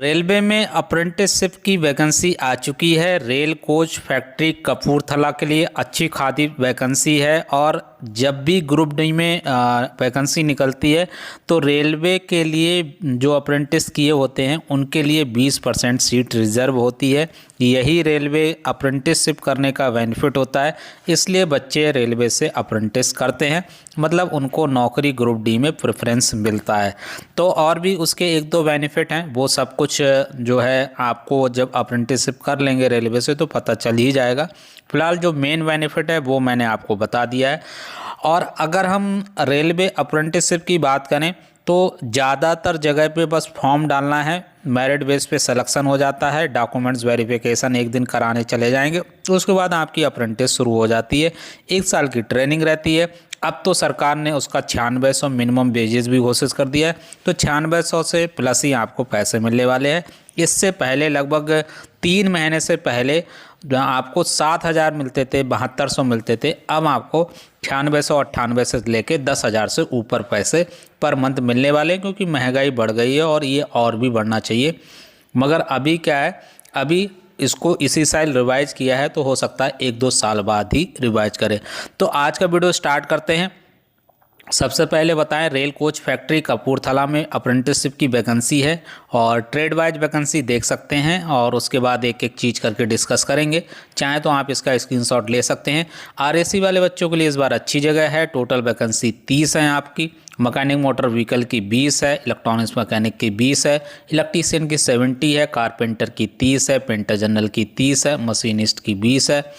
Railway में apprenticeship की vacancy आ चुकी है। रेल कोच फैक्ट्री कपूरथला के लिए अच्छी खासी वैकेंसी है। और जब भी ग्रुप डी में वैकेंसी निकलती है तो रेलवे के लिए जो अप्रेंटिस किए होते हैं उनके लिए 20% सीट रिजर्व होती है। यही रेलवे अप्रेंटिसशिप करने का बेनिफिट होता है, इसलिए बच्चे रेलवे से अप्रेंटिस करते हैं, मतलब उनको नौकरी ग्रुप डी में प्रेफरेंस मिलता है। तो और भी उसके एक दो बेनिफिट हैं, वो सब कुछ जो है आपको जब अप्रेंटिसशिप कर लेंगे रेलवे से तो पता चल ही जाएगा। फिलहाल जो मेन बेनिफिट है वो मैंने आपको बता दिया है। और अगर हम रेलवे अप्रेंटिसशिप की बात करें तो ज़्यादातर जगह पे बस फॉर्म डालना है, मेरिट बेस पे सिलेक्शन हो जाता है, डॉक्यूमेंट्स वेरिफिकेशन एक दिन कराने चले जाएंगे तो उसके बाद आपकी अप्रेंटिस शुरू हो जाती है। 1 साल की ट्रेनिंग रहती है। अब तो सरकार ने उसका 9600 मिनिमम वेजेस भी घोषित कर दिया है, तो 9600 से प्लस ही आपको पैसे मिलने वाले हैं। इससे पहले लगभग 3 महीने से पहले आपको 7000 मिलते थे, 7200 मिलते थे। अब आपको 9600 98 से लेके 10,000 से ऊपर पैसे पर मंथ मिलने वाले हैं, क्योंकि महंगाई बढ़ गई है और ये और भी बढ़ना चाहिए। मगर अभी क्या है, अभी इसको इसी साल रिवाइज किया है तो हो सकता है 1-2 साल बाद ही रिवाइज करें। तो आज का वीडियो स्टार्ट करते हैं। सबसे पहले बताएं, रेल कोच फैक्ट्री कपूरथला में अप्रेंटिसशिप की वैकेंसी है और ट्रेड वाइज वैकेंसी देख सकते हैं और उसके बाद एक एक चीज़ करके डिस्कस करेंगे। चाहे तो आप इसका स्क्रीनशॉट ले सकते हैं। आरएसी वाले बच्चों के लिए इस बार अच्छी जगह है। टोटल वैकेंसी 30 है आपकी। मैकेनिक मोटर व्हीकल की 20 है, इलेक्ट्रॉनिक्स मैकेनिक की 20 है, इलेक्ट्रीशियन की 70 है, कारपेंटर की 30 है, पेंटर जनरल की 30 है, मशीनिस्ट की 20 है।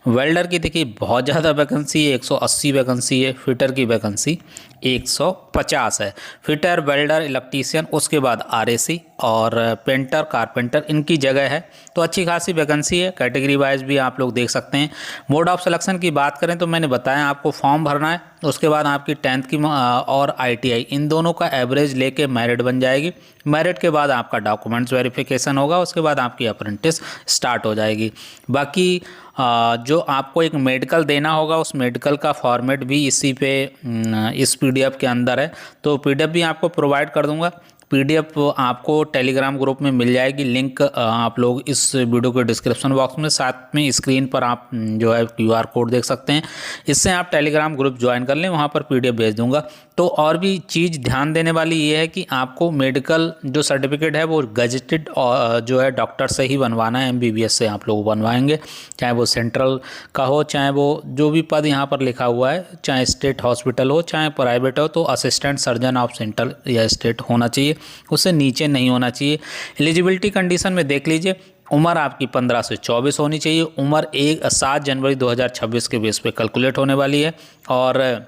वेल्डर की देखिए बहुत ज़्यादा वैकेंसी है, 180 वैकेंसी है। फिटर की वैकेंसी 150 है। फिटर, वेल्डर, इलेक्ट्रीशियन, उसके बाद आरएसी और पेंटर, कारपेंटर, इनकी जगह है। तो अच्छी खासी वैकेंसी है। कैटेगरी वाइज भी आप लोग देख सकते हैं। मोड ऑफ सिलेक्शन की बात करें तो मैंने बताया आपको फॉर्म भरना है, उसके बाद आपकी 10th की और आईटीआई इन दोनों का एवरेज लेके मेरिट बन जाएगी। मेरिट के बाद आपका डॉक्यूमेंट्स वेरिफिकेशन होगा, उसके बाद आपकी अप्रेंटिस स्टार्ट हो जाएगी। बाकी जो आपको एक मेडिकल देना होगा, उस मेडिकल का फॉर्मेट भी इसी पे इस पीडीएफ के अंदर है, तो पीडीएफ भी आपको प्रोवाइड कर दूंगा। पीडीएफ आपको टेलीग्राम ग्रुप में मिल जाएगी। लिंक आप लोग इस वीडियो के डिस्क्रिप्शन बॉक्स में, साथ में स्क्रीन पर आप जो है क्यूआर कोड देख सकते हैं। इससे आप टेलीग्राम ग्रुप ज्वाइन कर लें, वहाँ पर पीडीएफ भेज दूंगा। तो और भी चीज़ ध्यान देने वाली ये है कि आपको मेडिकल जो सर्टिफिकेट है वो गजेटेड जो है डॉक्टर से ही बनवाना है। एमबीबीएस से आप लोग बनवाएंगे, चाहे वो सेंट्रल का हो, चाहे वो जो भी पद यहाँ पर लिखा हुआ है, चाहे स्टेट हॉस्पिटल हो चाहे प्राइवेट हो, तो असिस्टेंट सर्जन ऑफ सेंट्रल या स्टेट होना चाहिए, उससे नीचे नहीं होना चाहिए। एलिजिबिलिटी कंडीशन में देख लीजिए, उम्र आपकी 15 से 24 होनी चाहिए। उम्र 7 जनवरी 2026 के बेस पे कैलकुलेट होने वाली है। और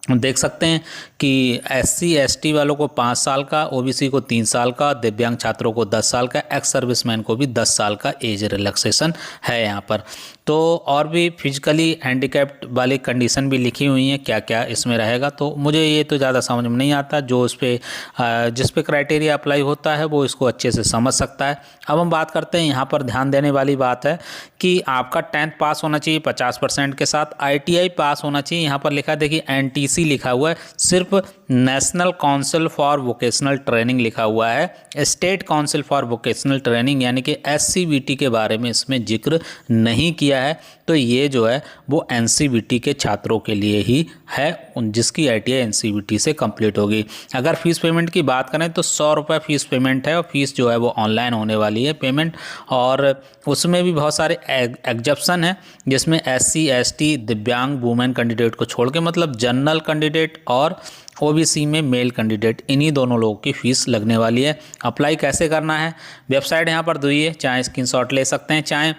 देख सकते हैं कि एससी एसटी वालों को 5 साल का, ओबीसी को 3 साल का, दिव्यांग छात्रों को 10 साल का, एक्स सर्विसमैन को भी 10 साल का एज रिलैक्सेशन है यहाँ पर। तो और भी फिजिकली हैंडीकैप्ड वाली कंडीशन भी लिखी हुई हैं, क्या क्या इसमें रहेगा। तो मुझे ये तो ज़्यादा समझ में नहीं आता, जो उस पर जिस पे क्राइटेरिया अप्लाई होता है वो इसको अच्छे से समझ सकता है। अब हम बात करते हैं, यहाँ पर ध्यान देने वाली बात है कि आपका 10th पास होना चाहिए 50% के साथ, आईटीआई पास होना चाहिए। यहाँ पर लिखा देखिए एनटीसी लिखा हुआ है, सिर्फ national council for vocational training लिखा हुआ है। State council for vocational training यानी कि एससीवीटी के बारे में इसमें जिक्र नहीं किया है। तो ये जो है वो एनसीवीटी के छात्रों के लिए ही है, जिसकी आईटीआई एनसीवीटी से कंप्लीट होगी। अगर फीस पेमेंट की बात करें तो 100 रुपये फीस पेमेंट है, और फीस जो है वो ऑनलाइन होने वाली है पेमेंट। और उसमें भी बहुत सारे एग्जप्शन हैं, जिसमें एससी एसटी दिव्यांग वुमेन कैंडिडेट को छोड़ के, मतलब जनरल कैंडिडेट और ओबीसी में मेल कैंडिडेट, इन्हीं दोनों लोगों की फ़ीस लगने वाली है। अप्लाई कैसे करना है, वेबसाइट यहाँ पर दी है, चाहे स्क्रीनशॉट ले सकते हैं, चाहे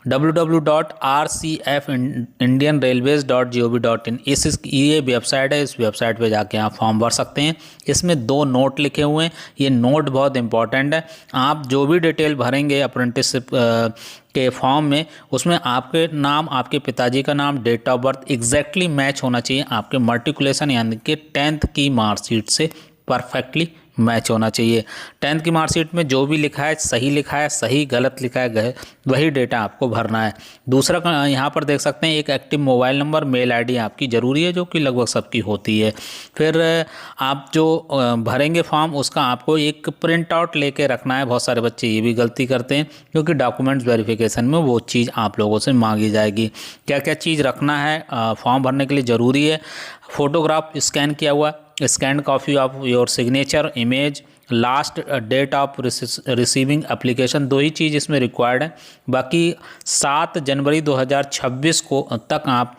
www.rcfindianrailways.gov.in ये वेबसाइट है। इस वेबसाइट पे जाके आप फॉर्म भर सकते हैं। इसमें 2 नोट लिखे हुए हैं, ये नोट बहुत इंपॉर्टेंट है। आप जो भी डिटेल भरेंगे अप्रेंटिसशिप के फॉर्म में, उसमें आपके नाम, आपके पिताजी का नाम, date of birth exactly match होना चाहिए आपके मार्टिकुलेशन यानी कि 10th की मार्कशीट से परफेक्टली मैच होना चाहिए। 10th की मार्कशीट में जो भी लिखा है सही लिखा है, सही गलत लिखा है वही डेटा आपको भरना है। दूसरा यहाँ पर देख सकते हैं एक active mobile number, mail ID आपकी ज़रूरी है, जो कि लगभग सबकी होती है। फिर आप जो भरेंगे फॉर्म उसका आपको एक प्रिंट आउट लेके रखना है। बहुत सारे बच्चे ये भी गलती करते हैं, क्योंकि डॉक्यूमेंट्स वेरिफिकेशन में वो चीज़ आप लोगों से मांगी जाएगी। क्या क्या चीज़ रखना है फॉर्म भरने के लिए ज़रूरी है? फोटोग्राफ स्कैन किया हुआ, scan copy of your signature image, last date of receiving application, 2 ही चीज़ इसमें रिक्वायर्ड है। बाकी 7 जनवरी 2026 को तक आप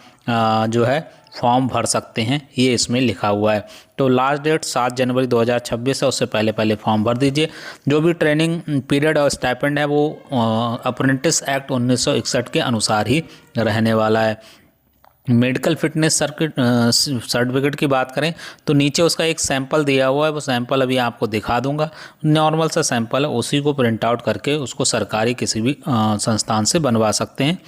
जो है फॉर्म भर सकते हैं, ये इसमें लिखा हुआ है। तो लास्ट डेट 7 जनवरी 2026 है, उससे पहले पहले फॉर्म भर दीजिए। जो भी ट्रेनिंग पीरियड और स्टाइपेंड है वो अप्रेंटिस एक्ट 1961 के अनुसार ही रहने वाला है। मेडिकल फिटनेस सर्टिफिकेट की बात करें तो नीचे उसका एक सैंपल दिया हुआ है, वो सैंपल अभी आपको दिखा दूंगा। नॉर्मल सा सैंपल है, उसी को प्रिंट आउट करके उसको सरकारी किसी भी संस्थान से बनवा सकते हैं।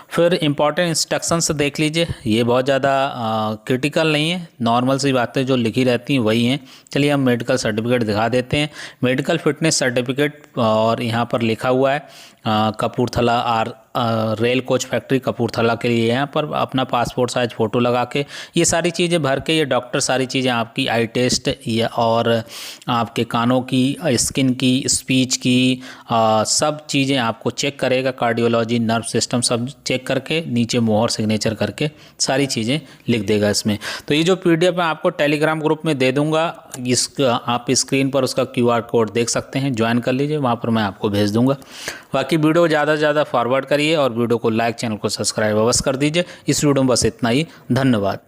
फिर इम्पॉर्टेंट इंस्ट्रक्शंस देख लीजिए, ये बहुत ज़्यादा क्रिटिकल नहीं है, नॉर्मल सी बातें जो लिखी रहती हैं वही हैं। चलिए हम मेडिकल सर्टिफिकेट दिखा देते हैं। मेडिकल फिटनेस सर्टिफिकेट, और यहाँ पर लिखा हुआ है Kapurthala rail coach factory Kapurthala के लिए। यहाँ पर अपना पासपोर्ट साइज फ़ोटो लगा के ये सारी चीज़ें भर के, ये डॉक्टर सारी चीज़ें आपकी आई टेस्ट या और आपके कानों की, स्किन की, स्पीच की सब चीज़ें आपको चेक करेगा। कार्डियोलॉजी, नर्व सिस्टम सब चेक करके नीचे मोहर सिग्नेचर करके सारी चीज़ें लिख देगा इसमें। तो ये जो PDF मैं आपको टेलीग्राम ग्रुप में दे दूँगा, आप स्क्रीन पर उसका QR कोड देख सकते हैं, ज्वाइन कर लीजिए, वहाँ पर मैं आपको भेज दूँगा। बाकी वीडियो ज़्यादा से ज़्यादा फॉरवर्ड करिए और वीडियो को लाइक, चैनल को सब्सक्राइब अवश्य कर दीजिए। इस वीडियो में बस इतना ही, धन्यवाद।